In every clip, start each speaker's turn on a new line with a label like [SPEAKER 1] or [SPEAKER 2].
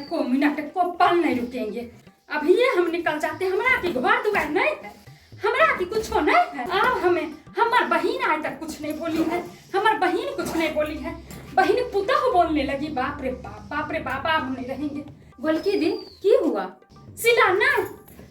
[SPEAKER 1] को मिनट को पल नहीं रुकेंगे। अभी ये हम निकल जाते, हमारा की घर दुआर नहीं है, हमारा की कुछ नहीं है। अब हमें हमार बहन आज तक कुछ नहीं बोली है, हमार बहन कुछ नहीं बोली है। बहन पुतह बोलने लगी, बाप रे बाप अब हम नहीं रहेंगे। गोलकी दी की हुआ सिला ना,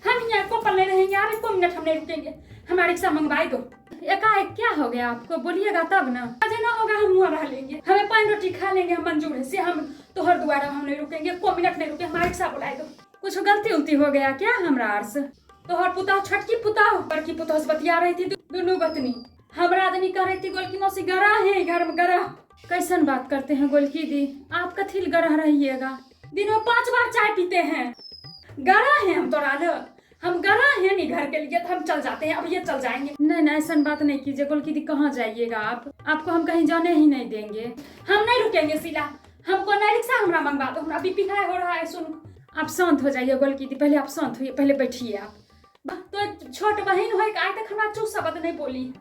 [SPEAKER 1] हम यहाँ को पल नहीं रहेंगे। आप 1 मिनट हम नहीं रुकेंगे, हमारे रिक्शा मंगवाई दो। एकाएक क्या हो गया आपको, बोलिएगा तब ना। आज ना होगा हम वहाँ रह लेंगे, हमें 5 रोटी खा लेंगे, हम मंजूर है से। हम तोहर द्वारा हम नहीं रुकेंगे, 1 मिनट नहीं रुके, हमारे रिक्शा बुलाई दो। कुछ गलती उलती हो गया क्या हमरा आर से? तोहर पुताह छोटकी पुताह बड़की पुताह से बतिया रही थी, दोनों गतनी हमरा आदमी कह रही थी गोलकी मौसी गरा है घर में गरा। कैसन बात करते हैं गोलकी दी, आप कथिल गरा रहिएगा? दिन में 5 बार चाय पीते हैं, गरा है हम तोरा लो, हम गरा है नहीं घर के लिए तो हम चल जाते हैं, अब ये चल जाएंगे। नहीं ऐसा बात नहीं कीजिए गोलकी दी, कहाँ जाइएगा आप? आपको हम कहीं जाने ही नहीं देंगे, हम नहीं रुकेंगे सिला। हमको नई रिक्शा हमरा मंगवा दो, हमरा बीपी हाई हो रहा है। सुन आप शांत हो जाइए गोलकी दी, पहले आप शांत होइए, पहले बैठिए आप। तो छोट बहन हो आज तक हमरा चू शब्द नहीं बोली,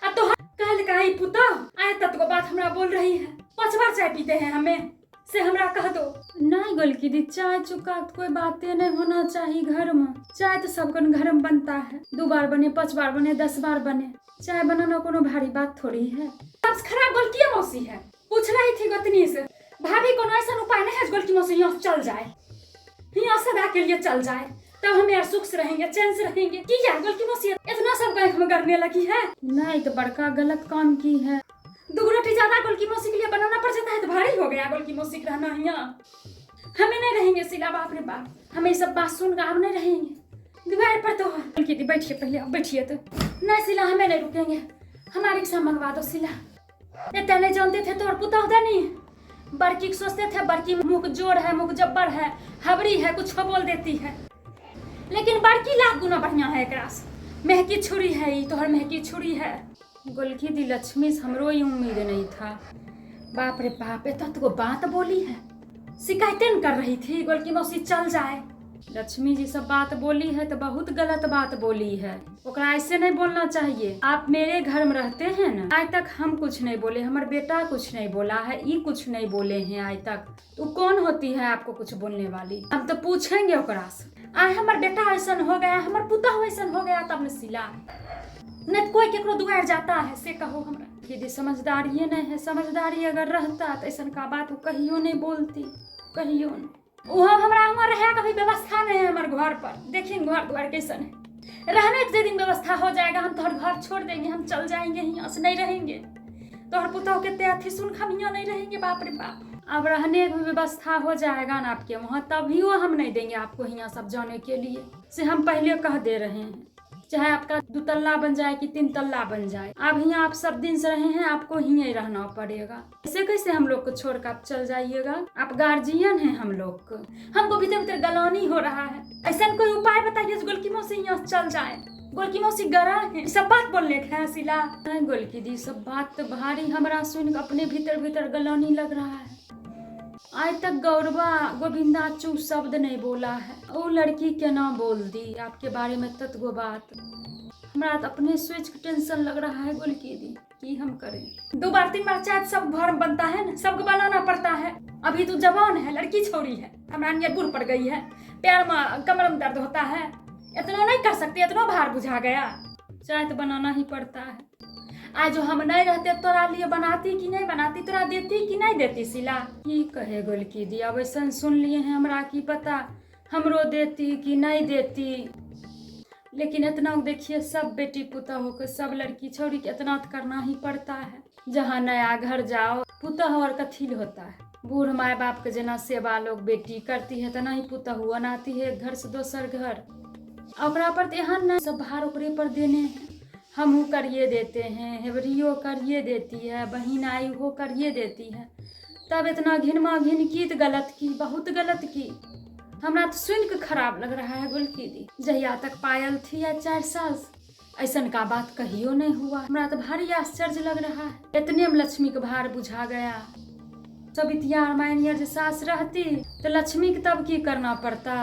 [SPEAKER 1] अब तो कल का ही पुता आए तक को बात हमरा बोल रही है। 5 बार चाय पीते हैं हमें से, हमरा कह दो। नहीं गोलकी दी, चाय चुका कोई बातें नहीं होना चाहिए घर में। चाय तो सबको घर में बनता है, 2 बार बने, 5 बार बने, 10 बार बने, चाय बनाना कोनो भारी बात थोड़ी है। सबसे खराब गोलकी मौसी है, पूछ रही थी गोतनी से भाभी कोनो ऐसा उपाय नहीं है गोलकी मौसी यहाँ चल जाए, यहाँ सदा के लिए चल जाए, तब हम यार सुख से रहेंगे, चैन से रहेंगे। की यार गोलकी मौसी इतना सब बैंक में करने लगी है? नहीं तो बड़का गलत काम की है। 2 रोटी ज्यादा गोलकी मौसी के लिए बनाना पड़ जाता है तो भारी हो गया गोलकी मौसी का रहना यहाँ। हमें नहीं रहेंगे सिला, बाप रे बाप, हमें सब बात सुन कर नहीं रहेंगे। दोबारा पर तो गोलकी दी बैठिए, पहले आप बैठिए। तो नहीं सिला, हमें नहीं रुकेंगे, हमारे रिक्शा मंगवा दो सिला। इतना नहीं जानते थे तो और पुता होता नहीं, बड़की सोचते थे बड़की मुख जोड़ है, मुख जब्बर है, हबरी है, कुछ बोल देती है, लेकिन बड़की लाख गुना बढ़िया है एकरा से। महकी छुरी है ये, तोहर महकी छुरी है। गोलकी दी लक्ष्मी से हमरो ही उम्मीद नहीं था, बाप रे बाप, इतना तो बात बोली है, शिकायतें कर रही थी गोलकी मौसी चल जाए। लक्ष्मी जी सब बात बोली है तो बहुत गलत बात बोली है, ओकरा ऐसे नहीं बोलना चाहिए। आप मेरे घर में रहते हैं ना, आज तक हम कुछ नहीं बोले, हमारे बेटा कुछ नहीं बोला है, ये कुछ नहीं बोले हैं आज तक, तो कौन होती है आपको कुछ बोलने वाली? हम तो पूछेंगे ओकरा से, आज हमार बेटा ऐसा हो गया, हमार पुता ऐसा हो गया, तब न सिला। नहीं कोई केकरो दुआर जाता है से कहो हमरा। दीदी समझदारी नहीं है, समझदारी अगर रहता तो ऐसा का बात कहियो नहीं बोलती, कहियो नहीं। वहाँ हमरा हमारे रहे कभी व्यवस्था नहीं है हमारे घर पर, देखिए घर द्वार कैसन है। रहने के दिन व्यवस्था हो जाएगा, हम तोहर घर छोड़ देंगे, हम चल जाएंगे, यहाँ से नहीं रहेंगे। तोहर पुताओ के त्याथी सुन हम यहाँ नहीं रहेंगे, बाप रे बाप। अब रहने की व्यवस्था हो जाएगा ना आपके वहाँ, तभी वो हम नहीं देंगे आपको यहाँ सब जाने के लिए से, हम पहले कह दे रहे हैं। चाहे आपका 2 तल्ला बन जाए कि 3 तल्ला बन जाए, अब यहाँ आप सब दिन से रहे हैं, आपको यहीं रहना पड़ेगा। ऐसे कैसे हम लोग को छोड़ कर आप चल जाइएगा? आप गार्जियन हैं हम लोग को, हमको भीतर भीतर गलानी हो रहा है। ऐसा कोई उपाय बताइए गोलकी मौसी यहाँ चल जाए। गोलकी मौसी गरा है, सब बात बोलने के सिला। गोलकी दी सब बात तो भारी हमरा सुन अपने भीतर भीतर गलानी लग रहा है। आज तक गौरवा गोविंदा चू शब्द नहीं बोला है, वो लड़की के नाम बोल दी आपके बारे में तत्व बात। हमारा तो अपने सोच के टेंशन लग रहा है गोलकी दी, कि हम करें। 2 बार 3 बार चाय सब घर में बनता है ना, सबको बनाना पड़ता है। अभी तो जवान है, लड़की छोड़ी है, हमारा नियत बूढ़ पड़ गई है, पैर में कमर में दर्द होता है, इतना नहीं कर सकती, इतना भार बुझा गया, चाय तो बनाना ही पड़ता है। आज जो हम नहीं रहते तोरा लिए बनाती कि नहीं बनाती, तोरा देती कि नहीं देती सिला? की कहे गोलकी दी, अब ऐसा सुन लिए हैं हमरा की पता हमरो देती कि नहीं देती, लेकिन इतना देखिए सब बेटी पुता होकर सब लड़की छोड़ी के इतना तो करना ही पड़ता है। जहाँ नया घर जाओ पुता और कथिल होता है, बूढ़ माए बाप के जना सेवा लोग बेटी करती है, तना ही पुता हुआ नाती है घर से दोसर घर, ओकरा पर एहन नहीं सब भार ओकरे पर देने हैं। हमहू करिए देते हैं, हेवरियो करिए देती है, बहन आई हो करिए देती है, तब इतना घिनमा घिन की तो गलत की, बहुत गलत की। हमरा तो सुन के खराब लग रहा है गोलकी दी, जहिया तक पायल थी या 4 साल ऐसा का बात कहियो नहीं हुआ। हमरा तो भारी आश्चर्य लग रहा है, इतने में लक्ष्मी के भार बुझा गया। सब इतिहार मायनियर जो सास रहती तो लक्ष्मी के तब की करना पड़ता।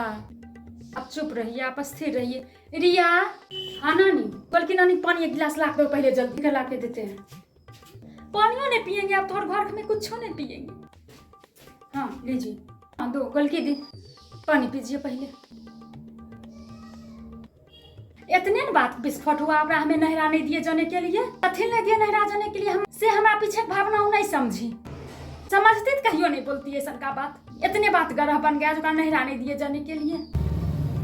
[SPEAKER 1] आप चुप रहिए, आप स्थिर रहिए। रिया, हाँ नानी, बल्कि नानी पानी 1 गिलास ला दो पहले, जल्दी ला के देते हैं। पानियों नहीं पियेंगे आप, तो घर में कुछ नहीं पियेंगे। हाँ लीजिए, हाँ, दो गोलकी दी, पानी पीजिए पहले। इतने न बात विस्फोट हुआ आपरा हमें नहरा नहीं दिए जाने के लिए, कथी नहीं दिए नहरा जाने के लिए, हम से हमारा पीछे भावना नहीं समझी, समझती तो कहियो नहीं बोलती है सरका बात। इतने बात गरह बन गया जो नहरा नहीं दिए जाने के लिए।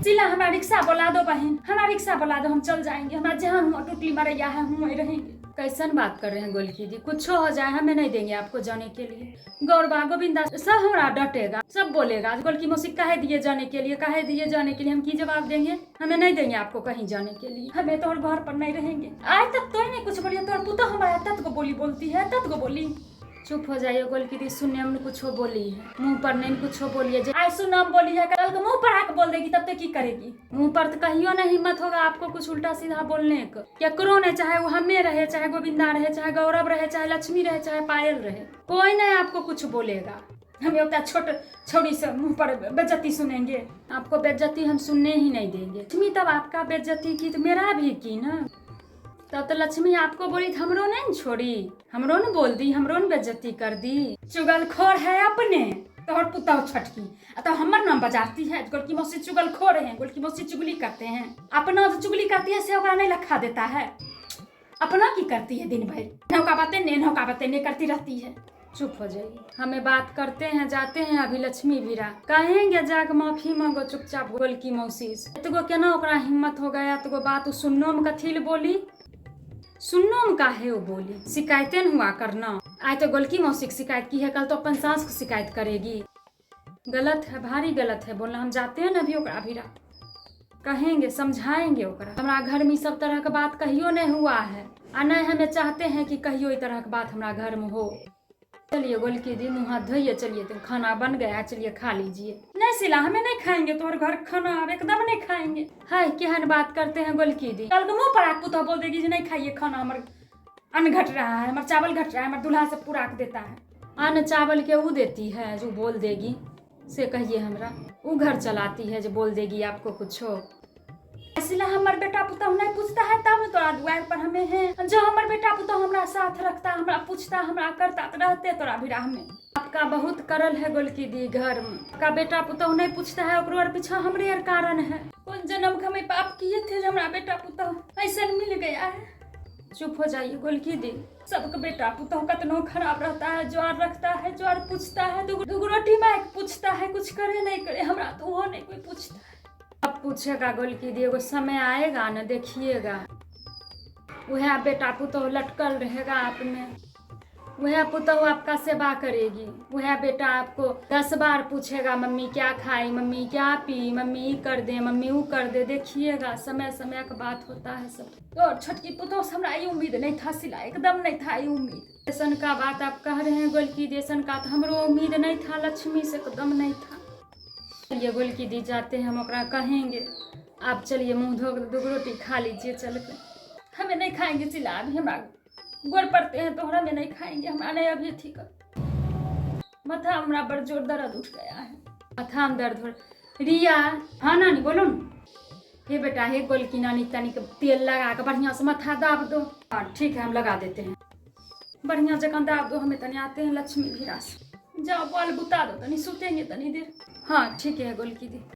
[SPEAKER 1] चिल्ला हमारा रिक्शा बुला दो बहन, हमारा रिक्शा बुला दो, हम चल जाएंगे, हमारा जहाँ हुआ टुटली मरैया है हम वहीं रहेंगे। कैसन बात कर रहे हैं गोलकी दी, कुछ हो जाए हमें नहीं देंगे आपको जाने के लिए। गौरबा गोविंदा सब हमारा डटेगा, सब बोलेगा गोलकी मौसी कहे दिए जाने के लिए, कहे दिए जाने के लिए, हम की जवाब देंगे? हमें नहीं देंगे आपको कहीं जाने के लिए, हमें तो घर पर नहीं रहेंगे। आज तक तो ही नहीं कुछ बोलिए, तो पुता हमारा तत को बोलती है, तत को बोली। चुप हो जाइए गोलकी दी, सुनने हमने कुछ हो बोली है, मुंह पर नहीं कुछ हो बोली है। आज सुनाम बोली है, कल को मुंह पर आके बोल देगी, तब तक की करेगी? मुंह पर तो कहियो नहीं हिम्मत होगा आपको कुछ उल्टा सीधा बोलने का। केकरो ने, चाहे वो हमें रहे, चाहे गोविंदा रहे, चाहे गौरव रहे, चाहे लक्ष्मी रहे, चाहे पायल रहे, कोई नहीं आपको कुछ बोलेगा। हम उतना छोटी से मुंह पर बेइज्जती सुनेंगे? आपको बेइज्जती हम सुनने ही नहीं देंगे। लक्ष्मी तब आपका बेइज्जती की तो मेरा भी की ना, तब तो लक्ष्मी आपको बोली तो हमरो नहीं छोड़ी, हमरो ने बोल दी, हमरो ने बेइज्जती कर दी। चुगलखोर है अपने तोहर पुता छटकी, तो हमर नाम बजाती है गोलकी मौसी चुगलखोर है, गोलकी मौसी चुगली करते हैं। अपना जो चुगली करती है से ओकरा नहीं लखा देता है, अपना की करती है दिन भर, नौका बातें नहीं करती रहती है। चुप हो जाइए, हमें बात करते हैं जाते हैं। अभी लक्ष्मी वीरा कहेंगे जाग माफी मांगो चुपचाप गोलकी मौसी से। तो केना ओकरा हिम्मत हो गया, तो बात सुननो में कथी बोली, सुननो में काहे वो बोली, शिकायतें हुआ करना। आज तो गोलकी मौसी की शिकायत की है, कल तो अपन सास को शिकायत करेगी। गलत है, भारी गलत है बोलना। हम जाते हैं ना अभी ओकरा भीरा, कहेंगे समझाएंगे ओकरा। हमारा घर में सब तरह का बात कहियो नहीं हुआ है, और नहीं हमें चाहते हैं कि कहियो इस तरह की बात हमारा घर में हो। चलिए गोलकी दी, मुँह हाथ धोइए, चलिए तो खाना बन गया, चलिए खा लीजिए। नहीं सिला, हमें नहीं खाएंगे तोहर घर खाना, अब एकदम नहीं खाएंगे। हाय केहन बात करते हैं गोलकी दी, कल को मुँह पर आके पुतह बोल देगी नहीं खाइए खाना, हमारे अन्न घट रहा है, हमारा चावल घट रहा है, हमारे दूल्हा से पूरा देता है। अन्न चावल के वो देती है जो बोल देगी, से कहिए हमरा वो घर चलाती है जो बोल देगी आपको कुछ हो। इसलिए हमारे बेटा पुतह नहीं पूछता है, तब तोरा द्वार पर हमें है। जो हमारे बेटा पुतह हमारा साथ रखता, हमारा पूछता, हमारा करता, तो रहते तोरा भी राह में। आपका बहुत करल है गोलकी दी, घर में आपका बेटा पुतह नहीं पूछता है, ओकरो पीछा हमरे यार कारण है। कौन जन्म के हमें पाप किए थे जो हमारा बेटा पुतह ऐसा मिल गया है। चुप हो जाइए गोलकी दी, सबका बेटा पुतह कतनो खराब रहता है, ज्वार रखता है, ज्वार पूछता है, दुगो रोटी में पूछता है, कुछ करे नहीं करे, हमरा तो वो नहीं कोई पूछता है। अब पूछेगा गोलकी दी, एगो समय आएगा न देखिएगा, वह बेटा पुतह लटकल रहेगा आप में, वह पुतह आपका सेवा करेगी, वह बेटा आपको 10 बार पूछेगा मम्मी क्या खाई, मम्मी क्या पी, मम्मी ये कर दे, मम्मी वो कर दे। देखिएगा समय समय का बात होता है सब। तो छटकी पुतह से हमरा ये उम्मीद नहीं था सिला, एकदम नहीं था ये उम्मीद। ऐसन का बात आप कह रहे हैं गोलकी दी, ऐसन का तो हमरो उम्मीद नहीं था, लक्ष्मी से एकदम नहीं था। चलिए गोलकी दी जाते हैं, हम ओकरा कहेंगे आप चलिए मुँह धो दुगो रोटी खा लीजिए चल के। हमें नहीं खाएंगे सिला, अभी हमरा गोर पड़ते हैं तो हमें नहीं खाएंगे, हमारा नहीं अभी ठीक है। माथा हमारा बड़ जोर दर्द उठ गया है, माथा में दर्द हो। रिया, हाँ नानी बोलो न। हे बेटा, हे गोलकी नानी तनिक तेल लगा के बढ़िया से माथा दाब दो। हाँ ठीक है, हम लगा देते हैं, बढ़िया जगह दाब दो। हमें तनी आते हैं लक्ष्मी भिरा से, जाओ बाल बुता दो, तनी सुतेंगे तनी देर। हाँ ठीक है गोलकी दी।